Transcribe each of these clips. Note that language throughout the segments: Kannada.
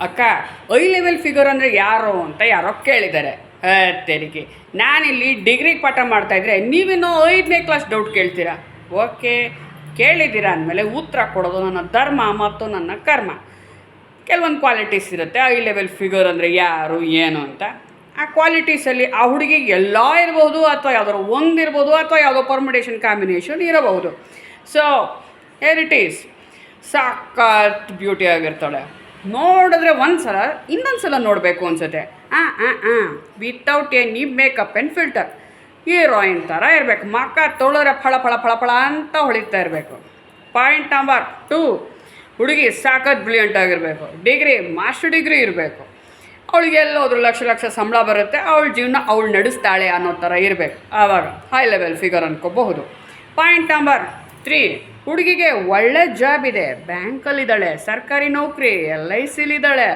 ಅಕ್ಕ ಐ ಲೆವೆಲ್ ಫಿಗರ್ ಅಂದರೆ ಯಾರು ಅಂತ ಯಾರೋ ಕೇಳಿದ್ದಾರೆ. ತೆರಿಗೆ, ನಾನಿಲ್ಲಿ ಡಿಗ್ರಿಗೆ ಪಾಠ ಮಾಡ್ತಾಯಿದ್ರೆ ನೀವಿನ್ನೂ 5ನೇ ಕ್ಲಾಸ್ ಡೌಟ್ ಕೇಳ್ತೀರಾ. ಓಕೆ, ಕೇಳಿದ್ದೀರಾ ಅಂದಮೇಲೆ ಉತ್ತರ ಕೊಡೋದು ನನ್ನ ಧರ್ಮ ಮತ್ತು ನನ್ನ ಕರ್ಮ. ಕೆಲವೊಂದು ಕ್ವಾಲಿಟೀಸ್ ಇರುತ್ತೆ ಐ ಲೆವೆಲ್ ಫಿಗರ್ ಅಂದರೆ ಯಾರು ಏನು ಅಂತ. ಆ ಕ್ವಾಲಿಟೀಸಲ್ಲಿ ಆ ಹುಡುಗಿಗೆ ಎಲ್ಲ ಇರ್ಬೋದು, ಅಥವಾ ಯಾವುದಾದ್ರು ಒಂದಿರ್ಬೋದು, ಅಥವಾ ಯಾವುದೋ ಪರ್ಮಿಟೇಷನ್ ಕಾಂಬಿನೇಷನ್ ಇರಬಹುದು. ಸೊ ಹೇರ್ ಇಟ್ ಈಸ್, ಸಖತ್ ಬ್ಯೂಟಿ ಆಗಿರ್ತಾಳೆ. ನೋಡಿದ್ರೆ ಒಂದು ಸಲ ಇನ್ನೊಂದು ಸಲ ನೋಡಬೇಕು ಅನಿಸುತ್ತೆ. Without any makeup and filter, heroine ಥರ ಇರಬೇಕು. ಮಕ್ಕ ತೊಳೆದ್ರೆ ಫಳ ಫಳ ಫಳ ಫಳ ಅಂತ ಹೊಳಿತಾ ಇರಬೇಕು. ಪಾಯಿಂಟ್ ನಂಬರ್ 2, ಹುಡುಗಿ ಸಾಕತ್ ಬ್ರಿಲಿಯಂಟ್ ಆಗಿರಬೇಕು. ಡಿಗ್ರಿ, ಮಾಸ್ಟರ್ ಡಿಗ್ರಿ ಇರಬೇಕು. ಅವಳಿಗೆ ಎಲ್ಲೋದ್ರು ಲಕ್ಷ ಲಕ್ಷ ಸಂಬಳ ಬರುತ್ತೆ, ಅವಳ ಜೀವನ ಅವಳು ನಡೆಸ್ತಾಳೆ ಅನ್ನೋ ಥರ ಇರಬೇಕು. ಆವಾಗ ಹೈ ಲೆವೆಲ್ ಫಿಗರ್ ಅನ್ಕೋಬಹುದು. ಪಾಯಿಂಟ್ ನಂಬರ್ 3, ಹುಡುಗಿಗೆ ಒಳ್ಳೆ ಜಾಬ್ ಇದೆ, ಬ್ಯಾಂಕಲ್ಲಿದ್ದಾಳೆ, ಸರ್ಕಾರಿ ನೌಕರಿ, LICಲಿದ್ದಾಳೆ,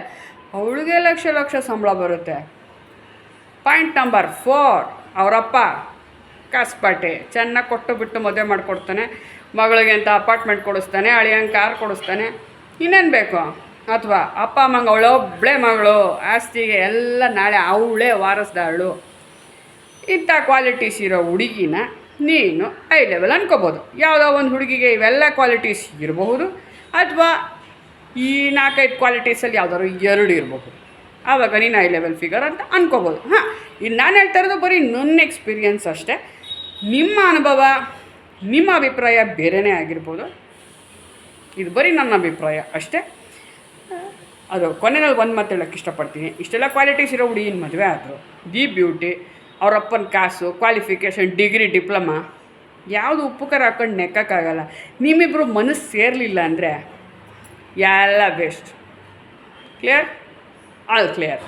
ಅವಳಿಗೆ ಲಕ್ಷ ಲಕ್ಷ ಸಂಬಳ ಬರುತ್ತೆ. ಪಾಯಿಂಟ್ ನಂಬರ್ 4, ಅವರಪ್ಪ ಕಾಸ್ಪಾಟೆ, ಚೆನ್ನಾಗಿ ಕೊಟ್ಟು ಬಿಟ್ಟು ಮದುವೆ ಮಾಡಿಕೊಡ್ತಾನೆ, ಮಗಳಿಗೆ ಅಂತ ಅಪಾರ್ಟ್ಮೆಂಟ್ ಕೊಡಿಸ್ತಾನೆ, ಅಳಿಯಂಗೆ ಕಾರ್ ಕೊಡಿಸ್ತಾನೆ, ಇನ್ನೇನು ಬೇಕು. ಅಥವಾ ಅಪ್ಪ ಅಮ್ಮಂಗೆ ಅವಳೊಬ್ಬಳೇ ಮಗಳು, ಆಸ್ತಿಗೆ ಎಲ್ಲ ನಾಳೆ ಅವಳೇ ವಾರಸ್ದಾಳು. ಇಂಥ ಕ್ವಾಲಿಟೀಸ್ ಇರೋ ಹುಡುಗಿನ ನೀನು ಐ ಲೆವೆಲ್ ಅನ್ಕೋಬೋದು. ಯಾವುದೋ ಒಂದು ಹುಡುಗಿಗೆ ಇವೆಲ್ಲ ಕ್ವಾಲಿಟೀಸ್ ಇರಬಹುದು, ಅಥವಾ ಈ 4-5 ಕ್ವಾಲಿಟೀಸಲ್ಲಿ ಯಾವುದಾದ್ರು 2 ಇರಬಹುದು. ಆವಾಗ ನೀನು ಐ ಲೆವೆಲ್ ಫಿಗರ್ ಅಂತ ಅನ್ಕೋಬೋದು. ಇನ್ನು ನಾನು ಹೇಳ್ತಾ ಇರೋದು ಬರೀ ನನ್ನ ಎಕ್ಸ್ಪೀರಿಯನ್ಸ್ ಅಷ್ಟೇ. ನಿಮ್ಮ ಅನುಭವ, ನಿಮ್ಮ ಅಭಿಪ್ರಾಯ ಬೇರೆಯೇ ಆಗಿರ್ಬೋದು. ಇದು ಬರೀ ನನ್ನ ಅಭಿಪ್ರಾಯ ಅಷ್ಟೇ. ಅದು ಕೊನೆಯಲ್ಲಿ ಒಂದು ಮಾತು ಹೇಳೋಕ್ಕೆ ಇಷ್ಟಪಡ್ತೀನಿ. ಇಷ್ಟೆಲ್ಲ ಕ್ವಾಲಿಟೀಸ್ ಇರೋ ಹುಡುಗಿನ ಮದುವೆ ಆದರು, ದಿ ಬ್ಯೂಟಿ, ಅವರಪ್ಪನ ಕಾಸು, ಕ್ವಾಲಿಫಿಕೇಷನ್, ಡಿಗ್ರಿ, ಡಿಪ್ಲೊಮಾ, ಯಾವುದು ಉಪ್ಪು ಖಾರ ಹಾಕೊಂಡು ನೆಕ್ಕೋಕ್ಕಾಗಲ್ಲ. ನಿಮ್ಮಿಬ್ಬರು ಮನಸ್ಸು ಸೇರಲಿಲ್ಲ ಅಂದರೆ ಎಲ್ಲ ವೇಸ್ಟ್. ಕ್ಲಿಯರ್? All clear.